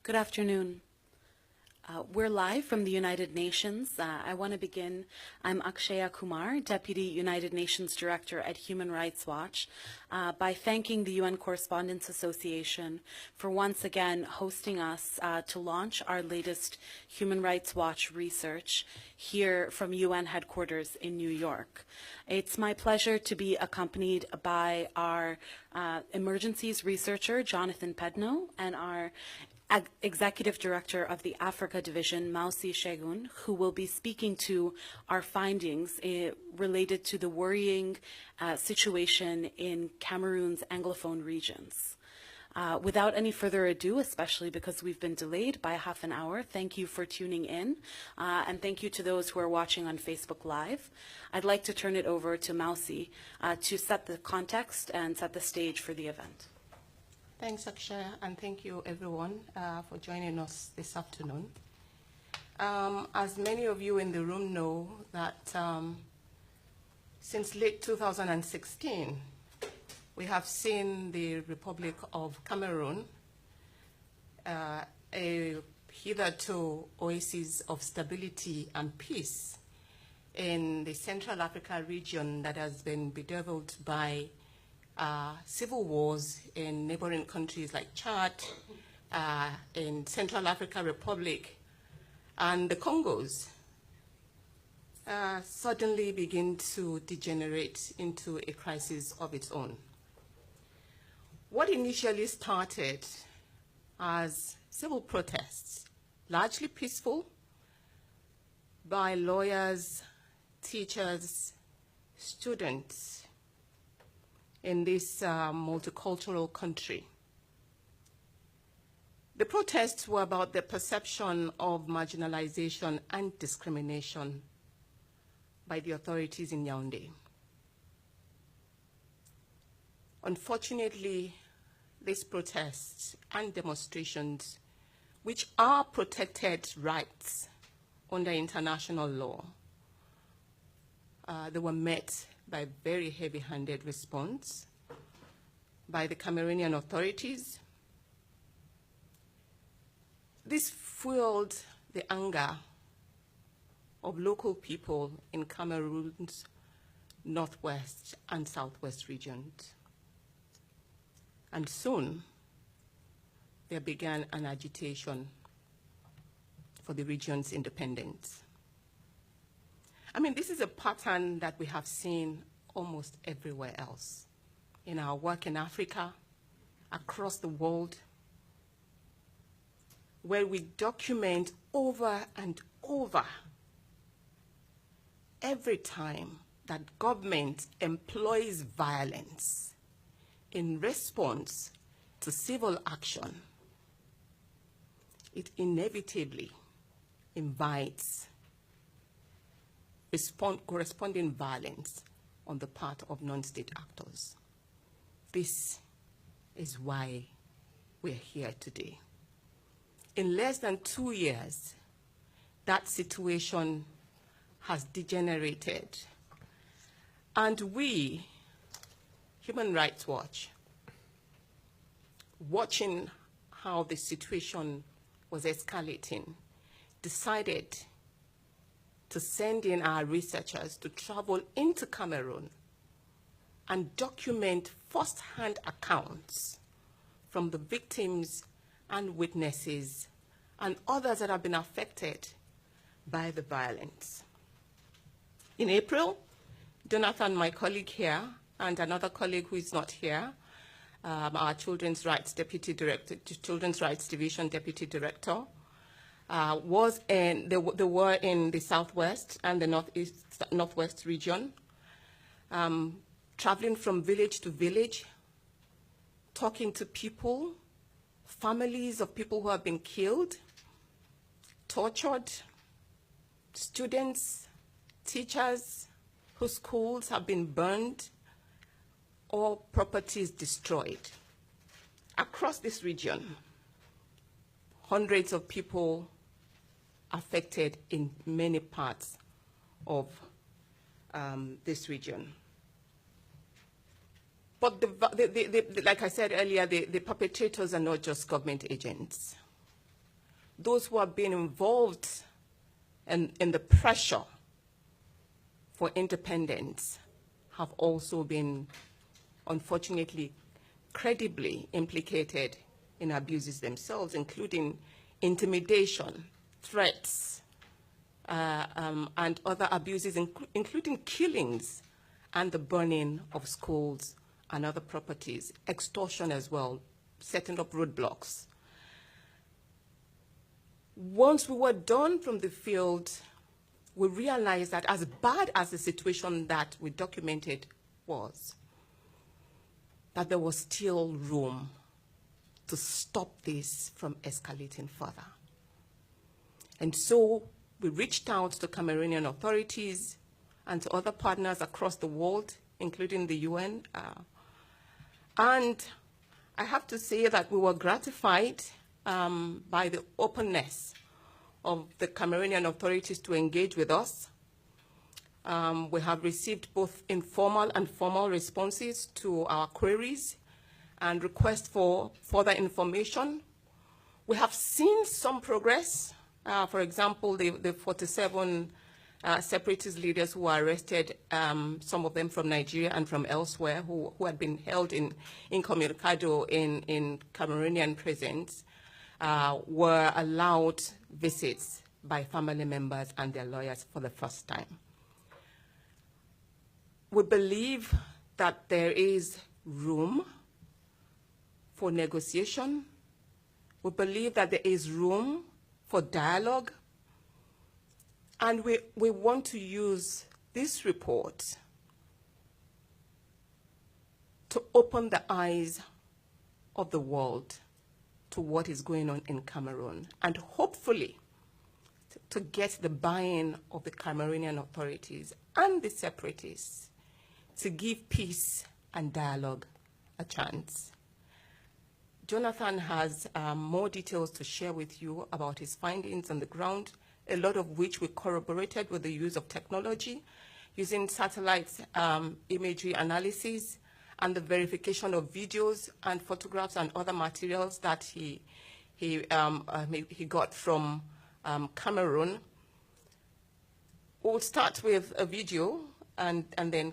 Good afternoon. We're live from the United Nations. I want to begin. I'm Akshaya Kumar, Deputy United Nations Director at Human Rights Watch, by thanking the UN Correspondents Association for once again hosting us to launch our latest Human Rights Watch research here from UN headquarters in New York. It's my pleasure to be accompanied by our emergencies researcher, Jonathan Pedno, and our Executive Director of the Africa Division, Mausi Shegun, who will be speaking to our findings related to the worrying situation in Cameroon's Anglophone regions. Without any further ado, especially because we've been delayed by half an hour, thank you for tuning in, and thank you to those who are watching on Facebook Live. I'd like to turn it over to Mausi to set the context and set the stage for the event. Thanks, Akshaya, and thank you, everyone, for joining us this afternoon. As many of you in the room know, that since late 2016, we have seen the Republic of Cameroon, a hitherto oasis of stability and peace in the Central Africa region that has been bedeviled by civil wars in neighboring countries like Chad, in Central Africa Republic, and the Congos, suddenly begin to degenerate into a crisis of its own. What initially started as civil protests, largely peaceful, by lawyers, teachers, students, in this multicultural country. The protests were about the perception of marginalization and discrimination by the authorities in Yaoundé. Unfortunately, these protests and demonstrations, which are protected rights under international law, they were met by very heavy-handed response by the Cameroonian authorities. This fueled the anger of local people in Cameroon's northwest and southwest regions. And soon, there began an agitation for the region's independence. I mean, this is a pattern that we have seen almost everywhere else. In our work in Africa, across the world, where we document over and over every time that government employs violence in response to civil action, it inevitably invites corresponding violence on the part of non-state actors. This is why we're here today. In less than 2 years, that situation has degenerated. And we, Human Rights Watch, watching how the situation was escalating, decided to send in our researchers to travel into Cameroon and document first-hand accounts from the victims and witnesses and others that have been affected by the violence. In April, Jonathan, my colleague here, and another colleague who is not here, our Children's Rights Deputy Director, Children's Rights Division Deputy Director, they were in the southwest and the northwest region, traveling from village to village, talking to people, families of people who have been killed, tortured, students, teachers whose schools have been burned or properties destroyed. Across this region, hundreds of people affected in many parts of this region. But like I said earlier, the perpetrators are not just government agents. those who have been involved in the pressure for independence have also been, unfortunately, credibly implicated in abuses themselves, including intimidation, threats, and other abuses, including killings and the burning of schools and other properties, extortion as well, setting up roadblocks. Once we were done from the field, we realized that as bad as the situation that we documented was, that there was still room to stop this from escalating further. And so we reached out to Cameroonian authorities and to other partners across the world, including the UN. And I have to say that we were gratified by the openness of the Cameroonian authorities to engage with us. We have received both informal and formal responses to our queries and requests for further information. We have seen some progress. For example, the 47 separatist leaders who were arrested, some of them from Nigeria and from elsewhere, who had been held in incommunicado in Cameroonian prisons, were allowed visits by family members and their lawyers for the first time. We believe that there is room for negotiation. We believe that there is room for dialogue. And we want to use this report to open the eyes of the world to what is going on in Cameroon, and hopefully to get the buy-in of the Cameroonian authorities and the separatists to give peace and dialogue a chance. Jonathan has more details to share with you about his findings on the ground, a lot of which we corroborated with the use of technology, using satellite imagery analysis and the verification of videos and photographs and other materials that he got from Cameroon. We'll start with a video, and then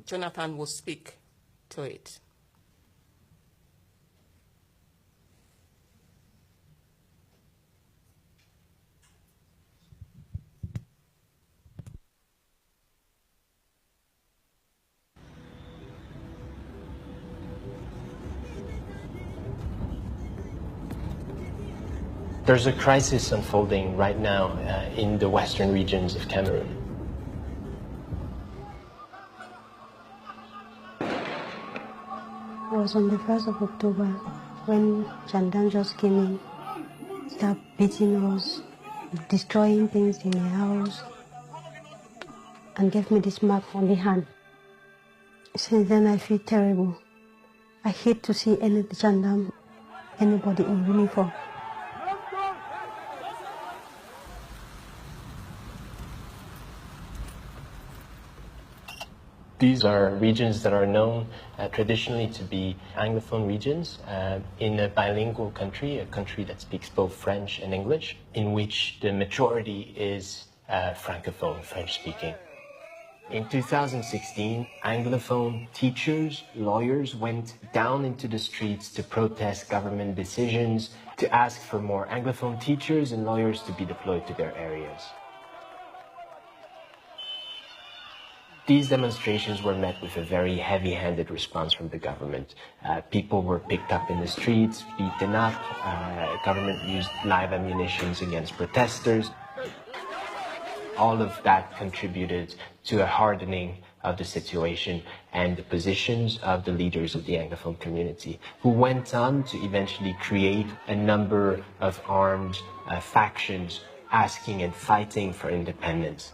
Jonathan will speak to it. There's a crisis unfolding right now in the western regions of Cameroon. It was on the 1st of October when gendarmes just came in, started beating us, destroying things in my house, and gave me this mark on the hand. Since then I feel terrible. I hate to see any gendarme, anybody in uniform. These are regions that are known traditionally to be Anglophone regions in a bilingual country, a country that speaks both French and English, in which the majority is Francophone, French-speaking. In 2016, Anglophone teachers, lawyers went down into the streets to protest government decisions, to ask for more Anglophone teachers and lawyers to be deployed to their areas. These demonstrations were met with a very heavy-handed response from the government. People were picked up in the streets, beaten up. Government used live ammunitions against protesters. All of that contributed to a hardening of the situation and the positions of the leaders of the Anglophone community, who went on to eventually create a number of armed factions asking and fighting for independence.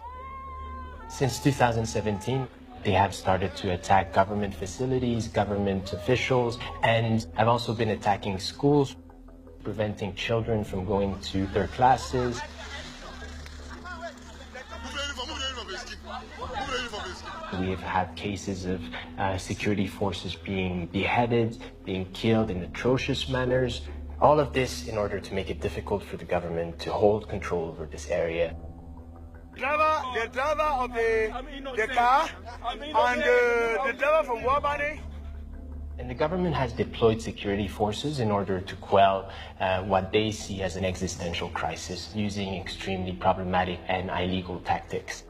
Since 2017, they have started to attack government facilities, government officials, and have also been attacking schools, preventing children from going to their classes. We have had cases of security forces being beheaded, being killed in atrocious manners. All of this in order to make it difficult for the government to hold control over this area. The driver of the car and the driver from Wabani. And the government has deployed security forces in order to quell what they see as an existential crisis, using extremely problematic and illegal tactics.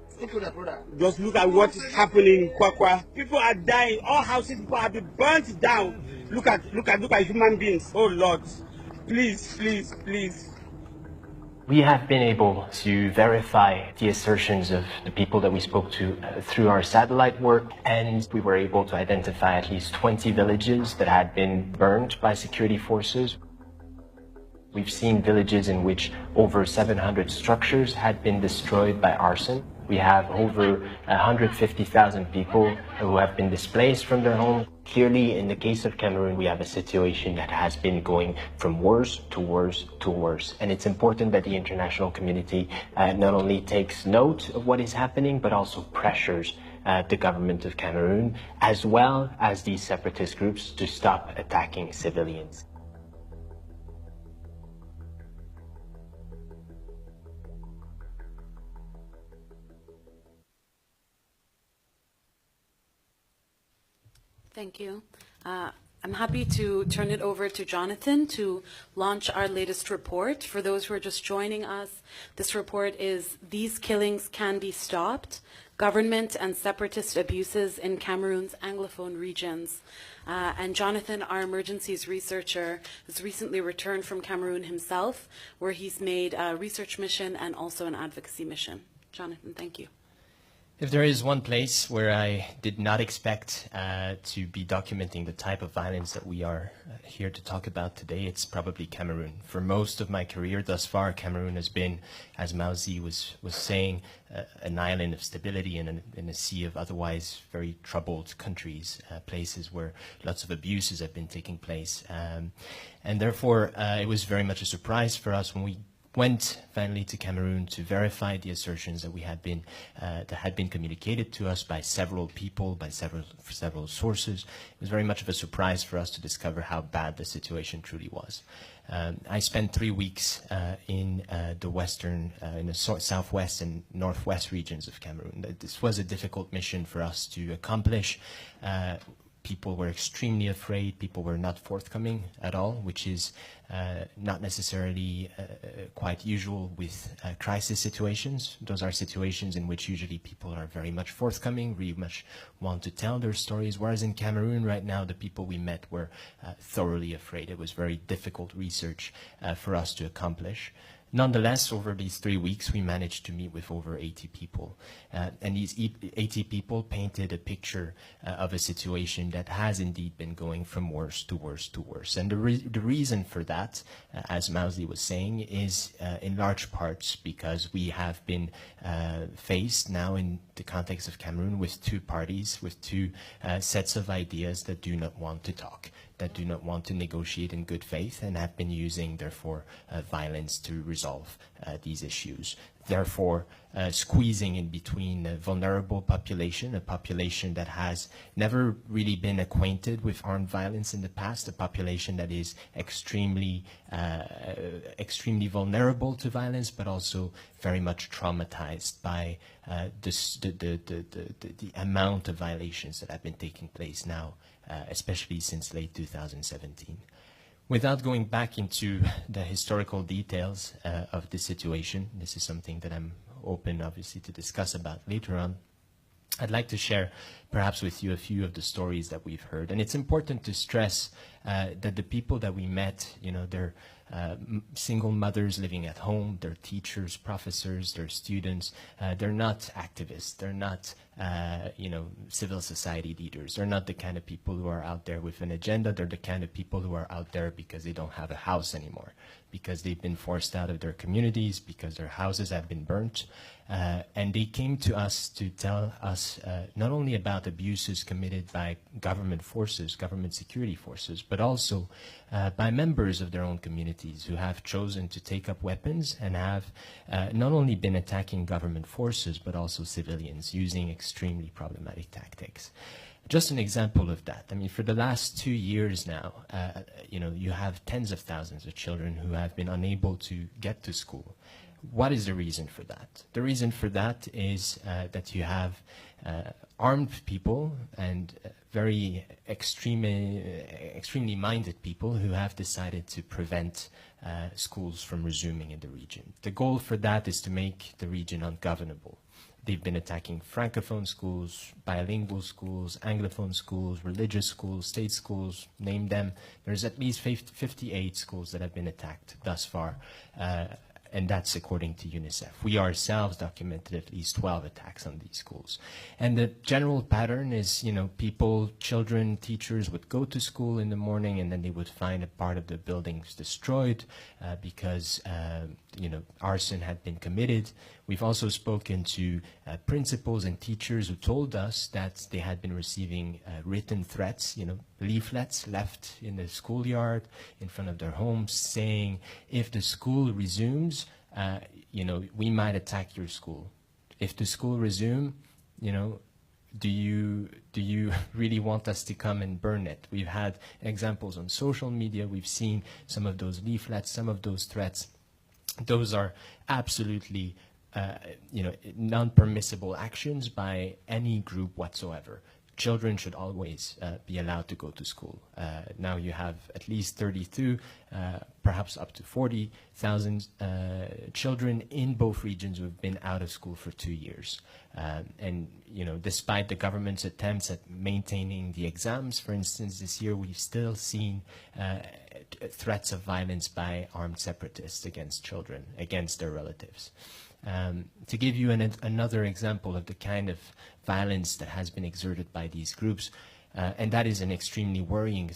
Just look at what is happening in Kwakwa. People are dying. All houses, people have been burnt down. Look at human beings. Oh Lord, please, please, please. We have been able to verify the assertions of the people that we spoke to through our satellite work, and we were able to identify at least 20 villages that had been burned by security forces. We've seen villages in which over 700 structures had been destroyed by arson. We have over 150,000 people who have been displaced from their homes. Clearly, in the case of Cameroon, we have a situation that has been going from worse to worse to worse. And it's important that the international community not only takes note of what is happening, but also pressures the government of Cameroon, as well as these separatist groups, to stop attacking civilians. Thank you. I'm happy to turn it over to Jonathan to launch our latest report. For those who are just joining us, this report is These Killings Can Be Stopped, Government and Separatist Abuses in Cameroon's Anglophone Regions. And Jonathan, our emergencies researcher, has recently returned from Cameroon himself, where he's made a research mission and also an advocacy mission. Jonathan, thank you. If there is one place where I did not expect to be documenting the type of violence that we are here to talk about today, it's probably Cameroon. For most of my career thus far, Cameroon has been, as Mauzi was saying, an island of stability in a sea of otherwise very troubled countries, places where lots of abuses have been taking place. And therefore, it was very much a surprise for us when we went finally to Cameroon to verify the assertions that that had been communicated to us by several people, by several sources. It was very much of a surprise for us to discover how bad the situation truly was. I spent 3 weeks in the western, in the southwest and northwest regions of Cameroon. This was a difficult mission for us to accomplish. People were extremely afraid. People were not forthcoming at all, which is not necessarily quite usual with crisis situations. Those are situations in which usually people are very much forthcoming, really much want to tell their stories, whereas in Cameroon right now, the people we met were thoroughly afraid. It was very difficult research for us to accomplish. Nonetheless, over these 3 weeks, we managed to meet with over 80 people. And these 80 people painted a picture of a situation that has indeed been going from worse to worse to worse. And the reason for that, as Mauzi was saying, is in large parts because we have been faced now in the context of Cameroon with two parties, with two sets of ideas that do not want to talk, that do not want to negotiate in good faith, and have been using, therefore, violence to resolve these issues. Therefore, squeezing in between a vulnerable population, a population that has never really been acquainted with armed violence in the past, a population that is extremely vulnerable to violence, but also very much traumatized by the amount of violations that have been taking place now, especially since late 2017. Without going back into the historical details of the situation, this is something that I'm open, obviously, to discuss about later on. I'd like to share perhaps with you a few of the stories that we've heard. And it's important to stress that the people that we met, they're single mothers living at home, they're teachers, professors, they're students. They're not activists. They're not, civil society leaders. They're not the kind of people who are out there with an agenda. They're the kind of people who are out there because they don't have a house anymore, because they've been forced out of their communities, because their houses have been burnt. And they came to us to tell us not only about abuses committed by government forces, government security forces, but also by members of their own communities who have chosen to take up weapons and have not only been attacking government forces, but also civilians using extremely problematic tactics. Just an example of that. I mean, for the last 2 years now, you have tens of thousands of children who have been unable to get to school. What is the reason for that? The reason for that is that you have armed people and very extremely minded people who have decided to prevent schools from resuming in the region. The goal for that is to make the region ungovernable. They've been attacking francophone schools, bilingual schools, anglophone schools, religious schools, state schools, name them. There's at least 58 schools that have been attacked thus far, and that's according to UNICEF. We ourselves documented at least 12 attacks on these schools. And the general pattern is, people, children, teachers would go to school in the morning and then they would find a part of the buildings destroyed because, arson had been committed. We've also spoken to principals and teachers who told us that they had been receiving written threats, leaflets left in the schoolyard in front of their homes saying, if the school resumes, we might attack your school. If the school resume, do you really want us to come and burn it? We've had examples on social media. We've seen some of those leaflets, some of those threats. Those are absolutely non-permissible actions by any group whatsoever. Children should always be allowed to go to school. Now you have at least 32, perhaps up to 40,000 children in both regions who have been out of school for 2 years. And, despite the government's attempts at maintaining the exams, for instance, this year we've still seen threats of violence by armed separatists against children, against their relatives. To give you another example of the kind of violence that has been exerted by these groups, and that is an extremely worrying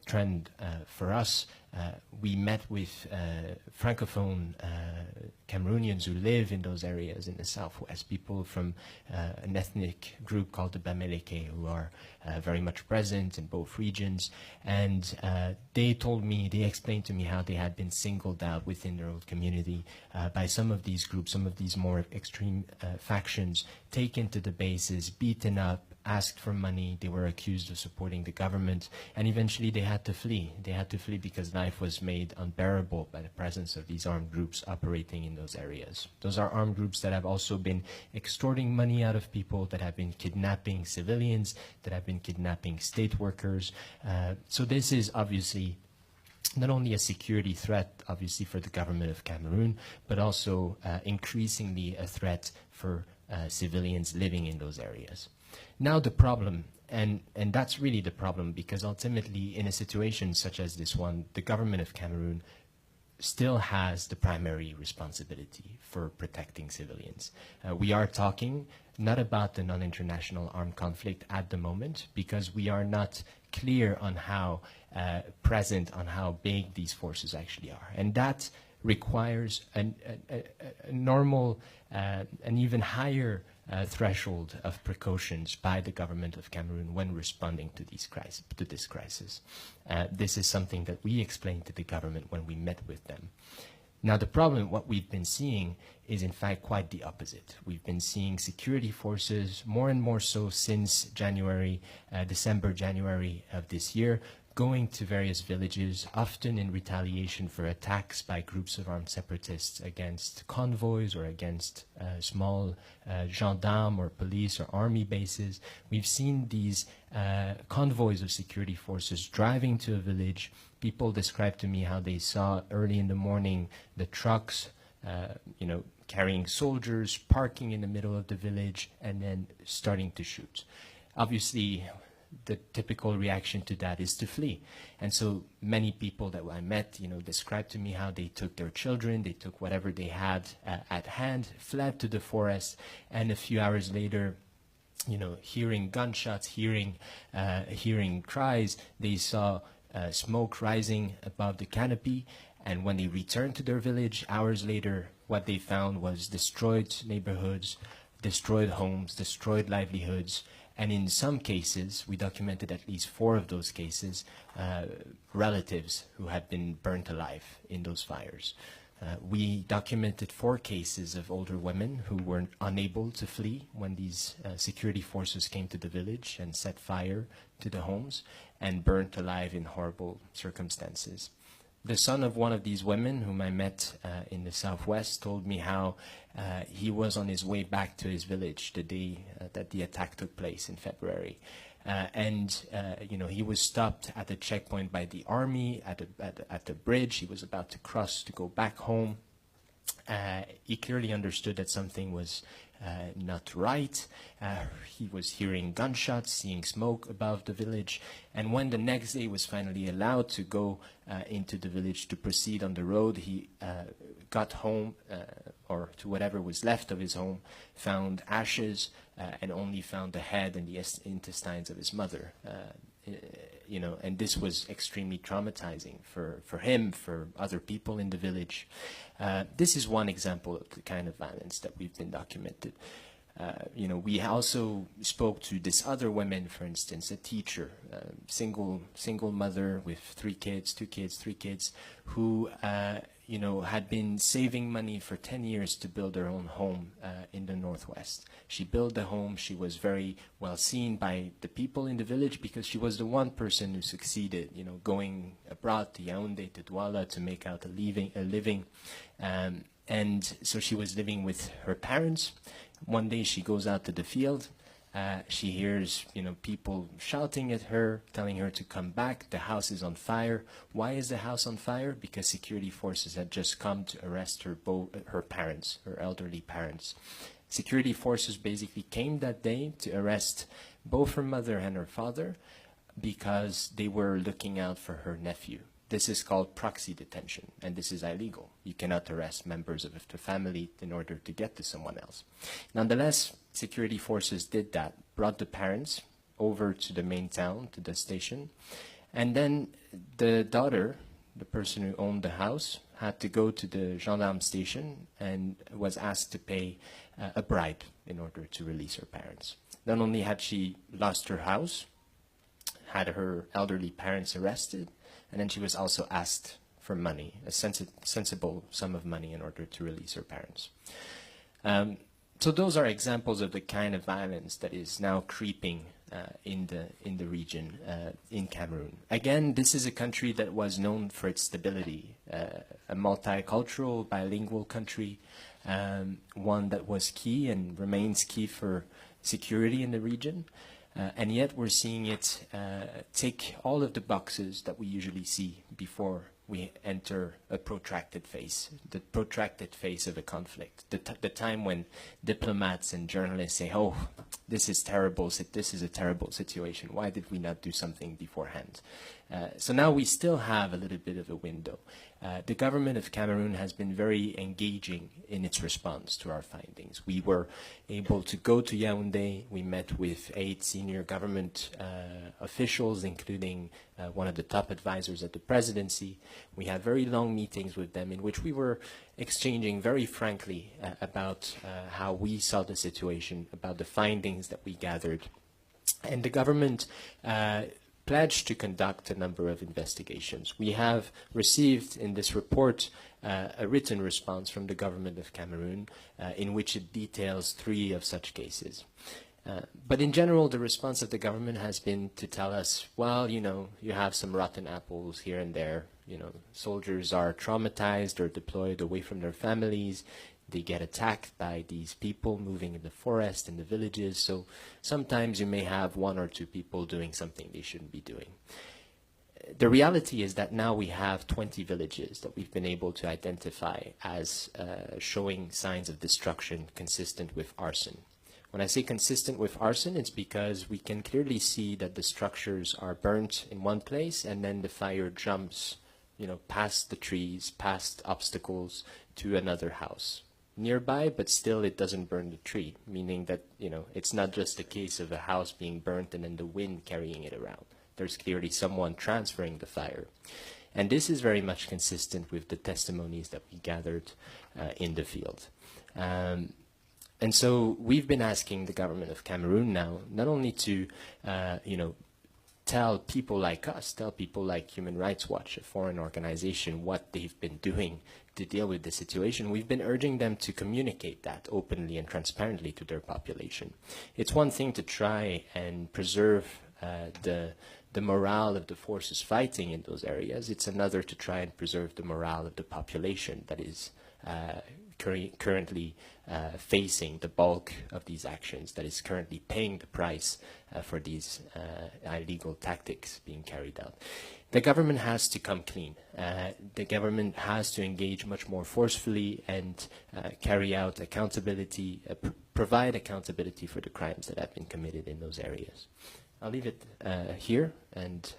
trend for us. We met with francophone Cameroonians who live in those areas in the southwest, people from an ethnic group called the Bamileke, who are very much present in both regions. And they explained to me how they had been singled out within their own community by some of these groups, some of these more extreme factions, taken to the bases, beaten up, asked for money. They were accused of supporting the government, and eventually they had to flee. They had to flee because life was made unbearable by the presence of these armed groups operating in those areas. Those are armed groups that have also been extorting money out of people, that have been kidnapping civilians, that have been kidnapping state workers. So this is obviously not only a security threat, obviously, for the government of Cameroon, but also increasingly a threat for civilians living in those areas. Now the problem, and that's really the problem, because ultimately in a situation such as this one, the government of Cameroon still has the primary responsibility for protecting civilians. We are talking not about the non-international armed conflict at the moment, because we are not clear on how present, on how big these forces actually are. And that requires a normal, an even higher threshold of precautions by the government of Cameroon when responding to this crisis. This is something that we explained to the government when we met with them. Now the problem, what we've been seeing, is in fact quite the opposite. We've been seeing security forces, more and more so since December, January of this year, going to various villages, often in retaliation for attacks by groups of armed separatists against convoys or against small gendarme or police or army bases. We've seen these convoys of security forces driving to a village. People described to me how they saw early in the morning the trucks, carrying soldiers, parking in the middle of the village, and then starting to shoot. Obviously, the typical reaction to that is to flee. And so many people that I met, described to me how they took their children, they took whatever they had at hand, fled to the forest, and a few hours later, hearing gunshots, hearing cries, they saw smoke rising above the canopy. And when they returned to their village, hours later, what they found was destroyed neighborhoods, destroyed homes, destroyed livelihoods. And in some cases, we documented at least 4 of those cases, relatives who had been burnt alive in those fires. We documented 4 cases of older women who were unable to flee when these security forces came to the village and set fire to the homes and burnt alive in horrible circumstances. The son of one of these women, whom I met in the southwest, told me how he was on his way back to his village the day that the attack took place in February. You know, he was stopped at a checkpoint by the army at the bridge. He was about to cross to go back home. He clearly understood that something was not right. He was hearing gunshots, seeing smoke above the village. And when the next day was finally allowed to go into the village to proceed on the road, he got home, or to whatever was left of his home, found ashes, and only found the head and the intestines of his mother. You know, and this was extremely traumatizing for him, for other people in the village. This is one example of the kind of violence that we've been documented. You know, we also spoke to this other woman, for instance, a teacher, single mother with 3 kids, 2 kids, 3 kids, who you know, had been saving money for 10 years to build her own home in the Northwest. She built the home. She was very well seen by the people in the village because she was the one person who succeeded, you know, going abroad to Yaoundé, to Douala to make out a living. And so she was living with her parents. One day she goes out to the field. She hears, you know, people shouting at her, telling her to come back. The house is on fire. Why is the house on fire? Because security forces had just come to arrest her parents, her elderly parents. Security forces basically came that day to arrest both her mother and her father because they were looking out for her nephew. This is called proxy detention, and this is illegal. You cannot arrest members of the family in order to get to someone else. Nonetheless, security forces did that, brought the parents over to the main town, to the station, and then the daughter, the person who owned the house, had to go to the gendarme station and was asked to pay a bribe in order to release her parents. Not only had she lost her house, had her elderly parents arrested, and then she was also asked for money, a sensible sum of money in order to release her parents. So those are examples of the kind of violence that is now creeping in the region, in Cameroon. Again, this is a country that was known for its stability, a multicultural, bilingual country, one that was key and remains key for security in the region. And yet we're seeing it tick all of the boxes that we usually see before we enter a protracted phase, the protracted phase of a conflict, the time when diplomats and journalists say, oh, this is terrible, this is a terrible situation, why did we not do something beforehand? So now we still have a little bit of a window. The government of Cameroon has been very engaging in its response to our findings. We were able to go to Yaoundé. We met with 8 senior government officials, including one of the top advisors at the presidency. We had very long meetings with them in which we were exchanging very frankly about how we saw the situation, about the findings that we gathered. And the government pledged to conduct a number of investigations. We have received in this report a written response from the government of Cameroon in which it details 3 of such cases. But in general, the response of the government has been to tell us, well, you know, you have some rotten apples here and there. You know, soldiers are traumatized or deployed away from their families. They get attacked by these people moving in the forest, in the villages. So sometimes you may have 1 or 2 people doing something they shouldn't be doing. The reality is that now we have 20 villages that we've been able to identify as showing signs of destruction consistent with arson. When I say consistent with arson, it's because we can clearly see that the structures are burnt in one place and then the fire jumps, you know, past the trees, past obstacles to another house nearby, but still it doesn't burn the tree, meaning that, you know, it's not just a case of a house being burnt and then the wind carrying it around. There's clearly someone transferring the fire. And this is very much consistent with the testimonies that we gathered in the field. And so we've been asking the government of Cameroon now, not only to, you know, tell people like us, tell people like Human Rights Watch, a foreign organization, what they've been doing to deal with the situation. We've been urging them to communicate that openly and transparently to their population. It's one thing to try and preserve the morale of the forces fighting in those areas. It's another to try and preserve the morale of the population that is currently facing the bulk of these actions, that is currently paying the price for these illegal tactics being carried out. The government has to come clean. The government has to engage much more forcefully and carry out accountability, provide accountability for the crimes that have been committed in those areas. I'll leave it here, and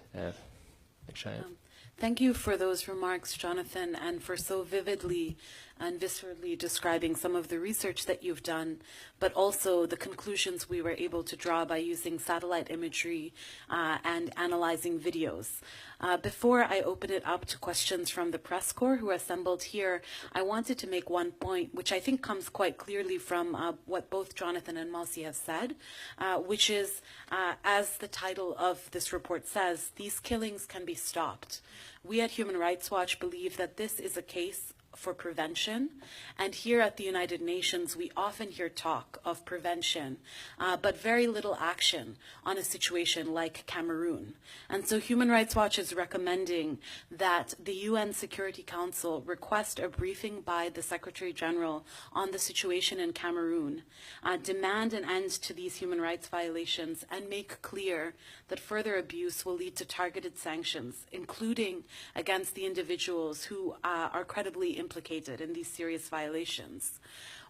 thank you for those remarks, Jonathan, and for so vividly and viscerally describing some of the research that you've done, but also the conclusions we were able to draw by using satellite imagery and analyzing videos. Before I open it up to questions from the press corps who are assembled here, I wanted to make one point, which I think comes quite clearly from what both Jonathan and Malsi have said, which is, as the title of this report says, these killings can be stopped. We at Human Rights Watch believe that this is a case for prevention, and here at the United Nations we often hear talk of prevention, but very little action on a situation like Cameroon. And so Human Rights Watch is recommending that the UN Security Council request a briefing by the Secretary General on the situation in Cameroon, demand an end to these human rights violations, and make clear that further abuse will lead to targeted sanctions, including against the individuals who are credibly implicated in these serious violations.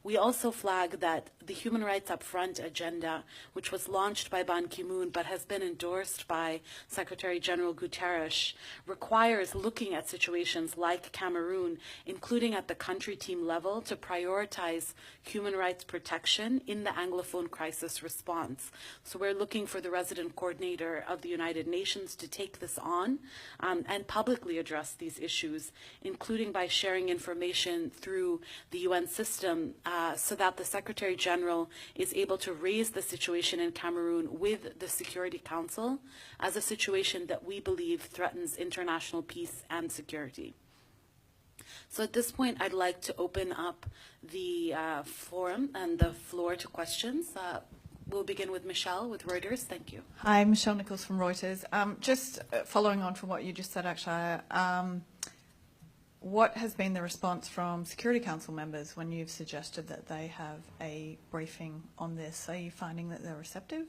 We also flag that the Human Rights Upfront agenda, which was launched by Ban Ki-moon but has been endorsed by Secretary General Guterres, requires looking at situations like Cameroon, including at the country team level, to prioritize human rights protection in the Anglophone crisis response. So we're looking for the resident coordinator of the United Nations to take this on and publicly address these issues, including by sharing information through the UN system so that the Secretary General is able to raise the situation in Cameroon with the Security Council as a situation that we believe threatens international peace and security. So at this point, I'd like to open up the forum and the floor to questions. We'll begin with Michelle with Reuters. Thank you. Hi, Michelle Nichols from Reuters. Just following on from what you just said, Akshaya, what has been the response from Security Council members when you've suggested that they have a briefing on this? Are you finding that they're receptive?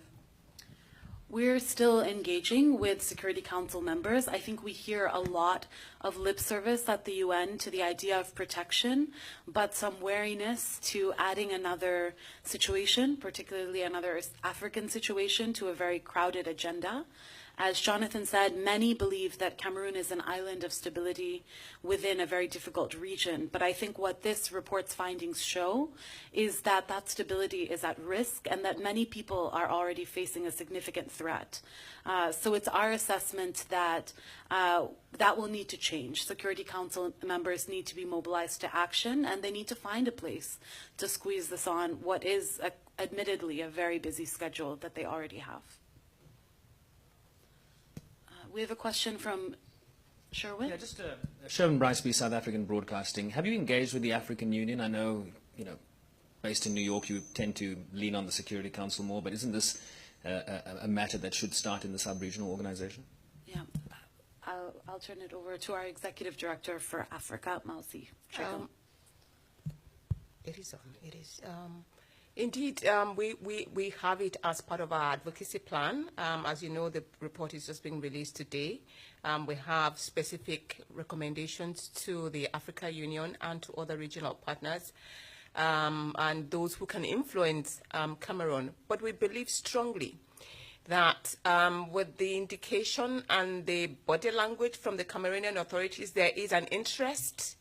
We're still engaging with Security Council members. I think we hear a lot of lip service at the UN to the idea of protection, but some wariness to adding another situation, particularly another African situation, to a very crowded agenda. As Jonathan said, many believe that Cameroon is an island of stability within a very difficult region. But I think what this report's findings show is that that stability is at risk and that many people are already facing a significant threat. So it's our assessment that that will need to change. Security Council members need to be mobilized to action, and they need to find a place to squeeze this on what is admittedly a very busy schedule that they already have. We have a question from Sherwin. Yeah, just Sherwin Briceby, South African Broadcasting. Have you engaged with the African Union? I know, based in New York, you tend to lean on the Security Council more, but isn't this a matter that should start in the sub-regional organization? Yeah, I'll turn it over to our Executive Director for Africa, Malsi. It is. Indeed, we have it as part of our advocacy plan. As you know, the report is just being released today. We have specific recommendations to the Africa Union and to other regional partners and those who can influence Cameroon. But we believe strongly that with the indication and the body language from the Cameroonian authorities, there is an interest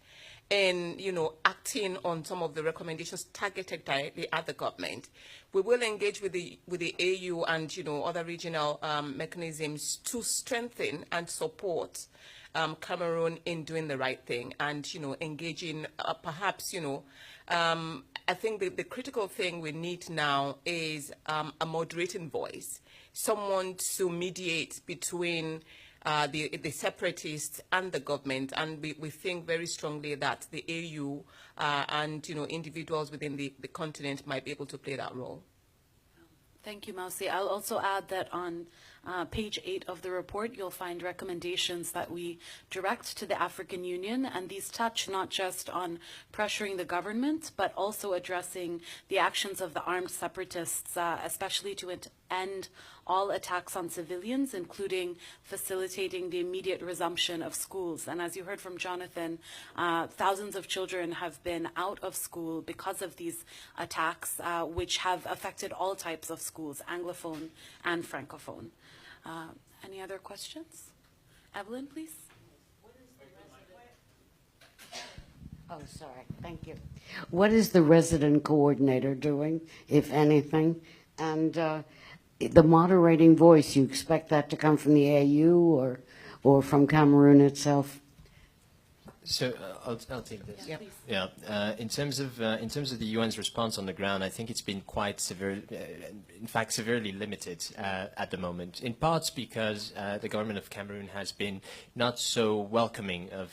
in, acting on some of the recommendations targeted directly at the government. We will engage with the AU and, other regional mechanisms to strengthen and support Cameroon in doing the right thing and, engaging perhaps, I think the critical thing we need now is a moderating voice, someone to mediate between the separatists and the government, and we think very strongly that the AU and individuals within the continent might be able to play that role. Thank you, Mausi. I'll also add that on page 8 of the report, you'll find recommendations that we direct to the African Union, and these touch not just on pressuring the government, but also addressing the actions of the armed separatists, especially to end all attacks on civilians, including facilitating the immediate resumption of schools. And as you heard from Jonathan, thousands of children have been out of school because of these attacks, which have affected all types of schools, Anglophone and Francophone. Any other questions? Evelyn, please. Oh, sorry. Thank you. What is the resident coordinator doing, if anything? And the moderating voice, you expect that to come from the AU or from Cameroon itself? So I'll take this. Yeah, Yeah. In terms of the UN's response on the ground, I think it's been quite severe, in fact, severely limited at the moment. In parts because the government of Cameroon has been not so welcoming of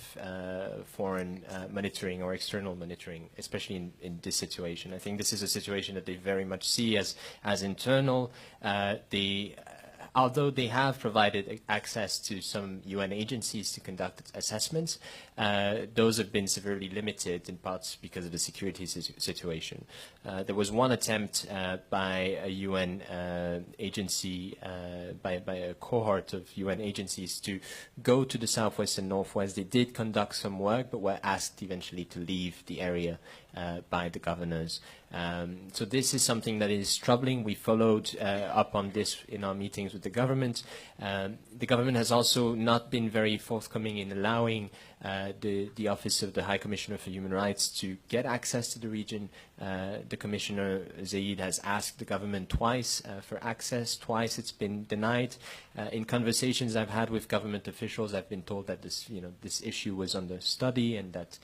foreign monitoring or external monitoring, especially in this situation. I think this is a situation that they very much see as internal. Although they have provided access to some UN agencies to conduct assessments, those have been severely limited in parts because of the security situation. There was one attempt by a UN agency, by a cohort of UN agencies to go to the southwest and northwest. They did conduct some work, but were asked eventually to leave the area by the governors. So this is something that is troubling. We followed up on this in our meetings with the government. The government has also not been very forthcoming in allowing the Office of the High Commissioner for Human Rights to get access to the region. The Commissioner, Zaid, has asked the government twice for access. Twice it's been denied. In conversations I've had with government officials, I've been told that this issue was under study and that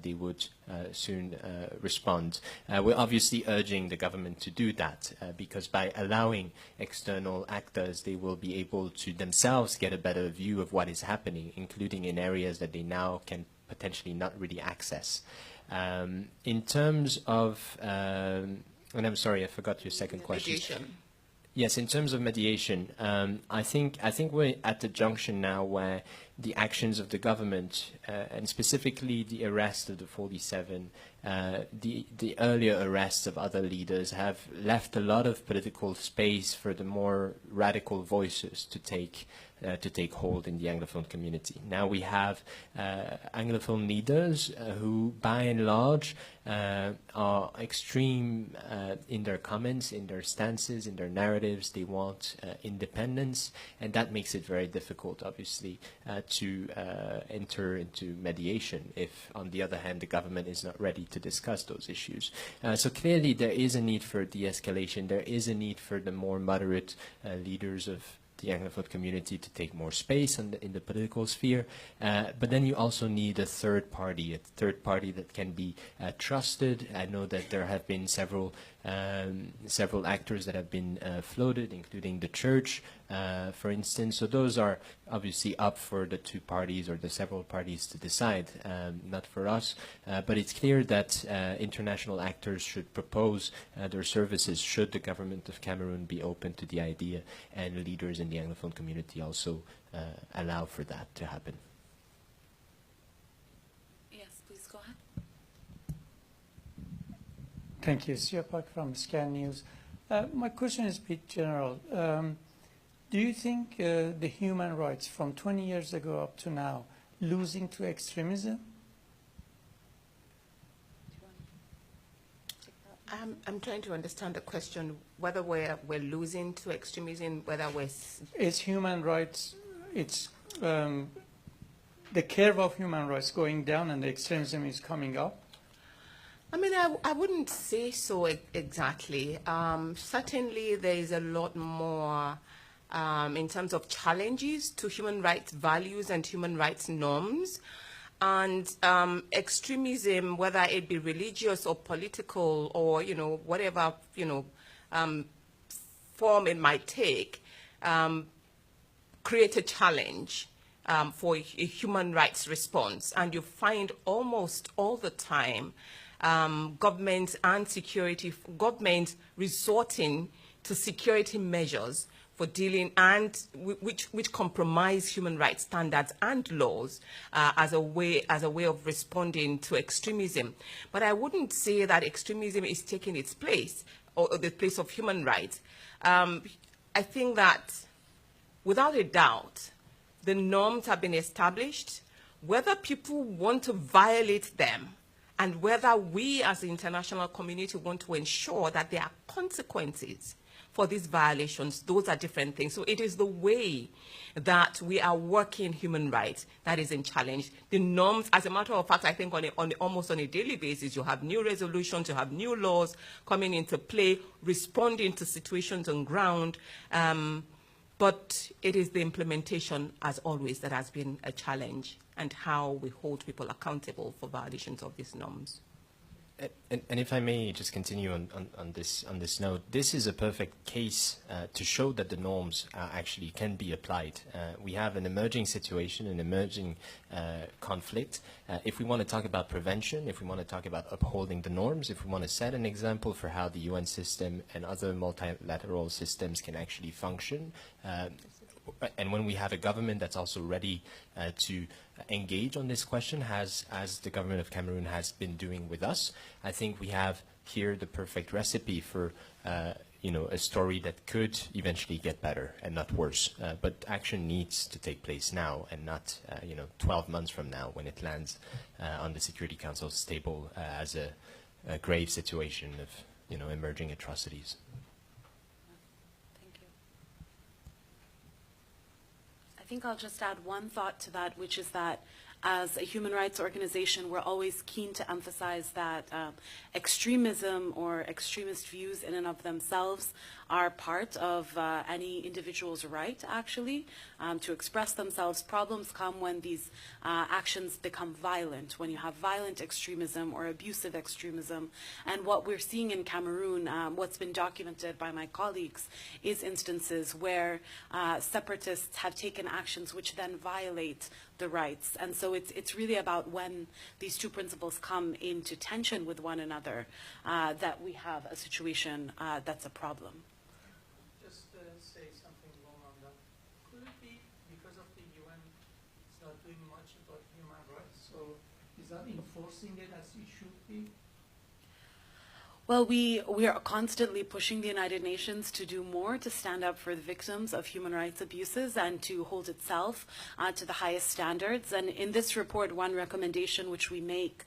they would soon respond. We're obviously urging the government to do that because by allowing external actors, they will be able to themselves get a better view of what is happening, including in areas that they now can potentially not really access. In terms of, and I'm sorry, I forgot your second question. Mediation. Yes, in terms of mediation, I think we're at the junction now where the actions of the government, and specifically the arrest of the 47, the earlier arrests of other leaders, have left a lot of political space for the more radical voices to take hold in the Anglophone community. Now we have Anglophone leaders who, by and large, are extreme in their comments, in their stances, in their narratives. They want independence, and that makes it very difficult, obviously, to enter into mediation if, on the other hand, the government is not ready to discuss those issues. So clearly there is a need for de-escalation. There is a need for the more moderate leaders of the Anglophone community to take more space in the political sphere, but then you also need a third party that can be trusted. I know that there have been several actors that have been floated, including the church, for instance. So those are obviously up for the two parties or the several parties to decide, not for us. But it's clear that international actors should propose their services should the government of Cameroon be open to the idea, and leaders in the Anglophone community also allow for that to happen. Yes, please go ahead. Thank you. Siapak from Scan News. My question is a bit general. Do you think the human rights from 20 years ago up to now losing to extremism? I'm trying to understand the question, whether we're losing to extremism, whether we're... It's human rights, it's the curve of human rights going down and the extremism is coming up? I mean, I wouldn't say so exactly. Certainly there is a lot more in terms of challenges to human rights values and human rights norms. And extremism, whether it be religious or political or, whatever, form it might take, create a challenge for a human rights response. And you find almost all the time governments resorting to security measures for dealing and which compromise human rights standards and laws as a way of responding to extremism. But I wouldn't say that extremism is taking its place or the place of human rights. I think that without a doubt, the norms have been established. Whether people want to violate them and whether we as the international community want to ensure that there are consequences for these violations, those are different things. So it is the way that we are working human rights that is in challenge. The norms, as a matter of fact, I think almost on a daily basis, you have new resolutions, you have new laws coming into play, responding to situations on ground. But it is the implementation, as always, that has been a challenge, and how we hold people accountable for violations of these norms. And if I may just continue on this note, this is a perfect case to show that the norms actually can be applied. We have an emerging situation, an emerging conflict. If we want to talk about prevention, if we want to talk about upholding the norms, if we want to set an example for how the UN system and other multilateral systems can actually function, and when we have a government that's also ready to engage on this question, as the government of Cameroon has been doing with us, I think we have here the perfect recipe for a story that could eventually get better and not worse. But action needs to take place now, and not 12 months from now when it lands on the Security Council's table as a grave situation of emerging atrocities. I think I'll just add one thought to that, which is that as a human rights organization, we're always keen to emphasize that extremism or extremist views in and of themselves are part of any individual's right, actually, to express themselves. Problems come when these actions become violent, when you have violent extremism or abusive extremism. And what we're seeing in Cameroon, what's been documented by my colleagues, is instances where separatists have taken actions which then violate the rights. And so it's really about when these two principles come into tension with one another that we have a situation that's a problem. Just say something more on that. Could it be because of the UN is not doing much about human rights, so is that enforcing it as it should be? Well, we are constantly pushing the United Nations to do more to stand up for the victims of human rights abuses and to hold itself to the highest standards. And in this report, one recommendation which we make,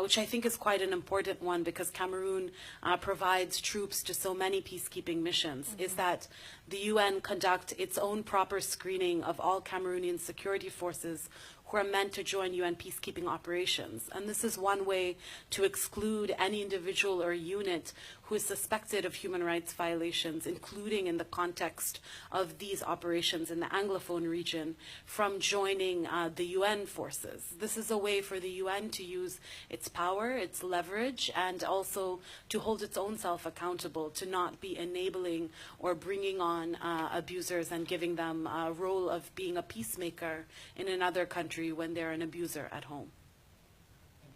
which I think is quite an important one because Cameroon provides troops to so many peacekeeping missions, is that the UN conduct its own proper screening of all Cameroonian security forces who are meant to join UN peacekeeping operations. And this is one way to exclude any individual or unit who is suspected of human rights violations, including in the context of these operations in the Anglophone region, from joining the UN forces. This is a way for the UN to use its power, its leverage, and also to hold its own self accountable, to not be enabling or bringing on abusers and giving them a role of being a peacemaker in another country when they're an abuser at home.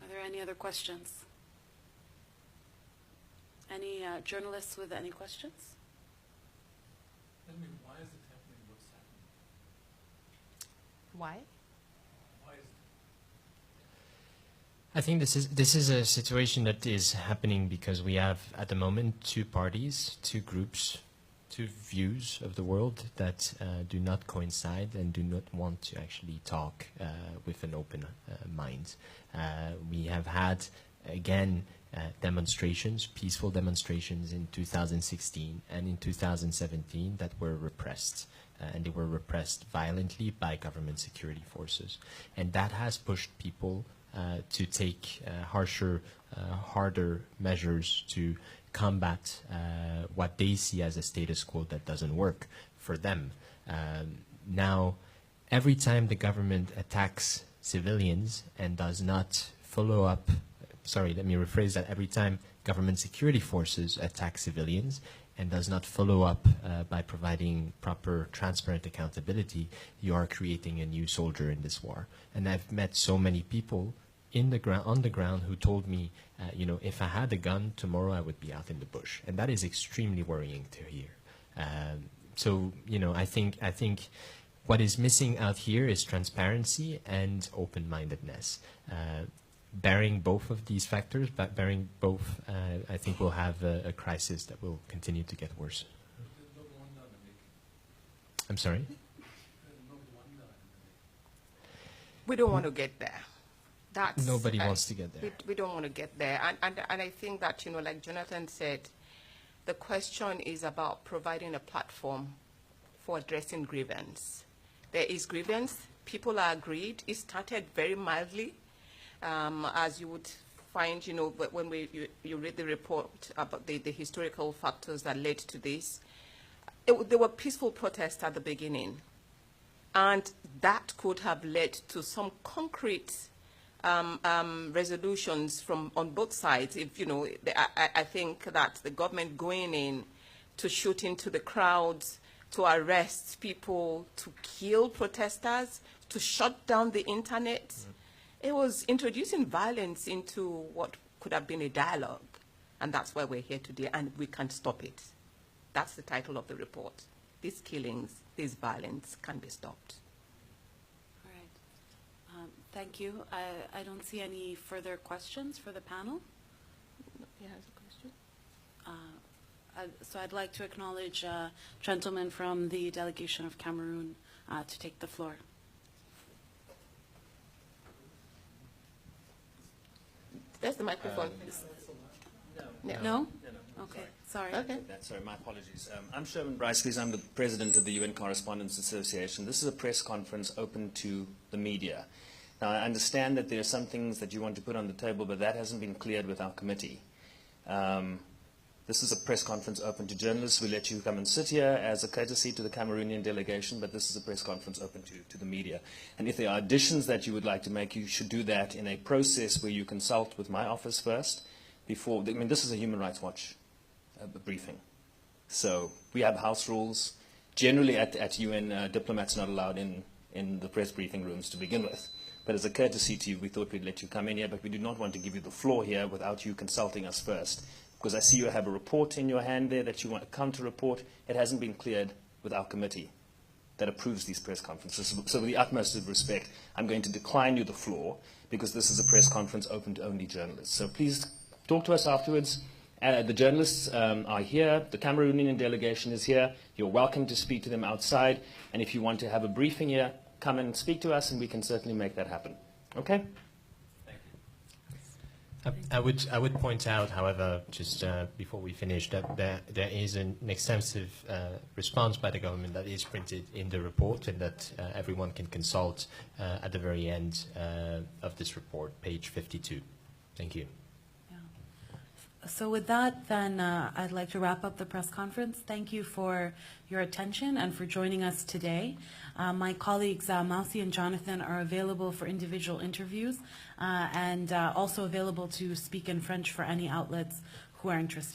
Are there any other questions? Any journalists with any questions? Tell me, why is it happening? What's happening? Why? Why is it? I think this is a situation that is happening because we have at the moment two parties, two groups, two views of the world that do not coincide and do not want to actually talk with an open mind. We have had, again, demonstrations, peaceful demonstrations in 2016 and in 2017 that were repressed. And they were repressed violently by government security forces. And that has pushed people to take harsher, harder measures to combat what they see as a status quo that doesn't work for them. Now, every time the government attacks civilians and does not follow up, sorry, let me rephrase that, every time government security forces attack civilians and does not follow up by providing proper, transparent accountability, you are creating a new soldier in this war. And I've met so many people on the ground who told me, you know, if I had a gun, tomorrow I would be out in the bush. And that is extremely worrying to hear. So, you know, I think what is missing out here is transparency and open-mindedness. Bearing both of these factors, but bearing both, I think we'll have a crisis that will continue to get worse. I'm sorry? We don't want to get there. Nobody wants to get there. We don't want to get there. And I think that, you know, like Jonathan said, the question is about providing a platform for addressing grievance. There is grievance. People are agreed. It started very mildly. As you would find, you know, when you read the report about the historical factors that led to this, there were peaceful protests at the beginning. And that could have led to some concrete resolutions on both sides. If, you know, I think that the government going in to shoot into the crowds, to arrest people, to kill protesters, to shut down the internet, it was introducing violence into what could have been a dialogue. And that's why we're here today, and we can't stop it. That's the title of the report. These killings, this violence can be stopped. All right. Thank you. I don't see any further questions for the panel. Yeah, has a question. So I'd like to acknowledge a gentleman from the delegation of Cameroon to take the floor. There's the microphone. No? Okay, sorry. Okay. Sorry, my apologies. I'm Sherman Bryce-Lees. I'm the president of the UN Correspondents Association. This is a press conference open to the media. Now, I understand that there are some things that you want to put on the table, but that hasn't been cleared with our committee. This is a press conference open to journalists. We let you come and sit here as a courtesy to the Cameroonian delegation, but this is a press conference open to the media. And if there are additions that you would like to make, you should do that in a process where you consult with my office first before. I mean, this is a Human Rights Watch briefing. So we have house rules. Generally at UN, diplomats are not allowed in the press briefing rooms to begin with. But as a courtesy to you, we thought we'd let you come in here, but we do not want to give you the floor here without you consulting us first. Because I see you have a report in your hand there that you want to counter-report. It hasn't been cleared with our committee that approves these press conferences. So with the utmost of respect, I'm going to decline you the floor because this is a press conference open to only journalists. So please talk to us afterwards. The journalists are here. The Cameroonian delegation is here. You're welcome to speak to them outside. And if you want to have a briefing here, come and speak to us, and we can certainly make that happen. Okay? I would point out, however, just before we finish, that there is an extensive response by the government that is printed in the report and that everyone can consult at the very end of this report, page 52. Thank you. So with that, then I'd like to wrap up the press conference. Thank you for your attention and for joining us today. My colleagues Mausi and Jonathan are available for individual interviews and also available to speak in French for any outlets who are interested.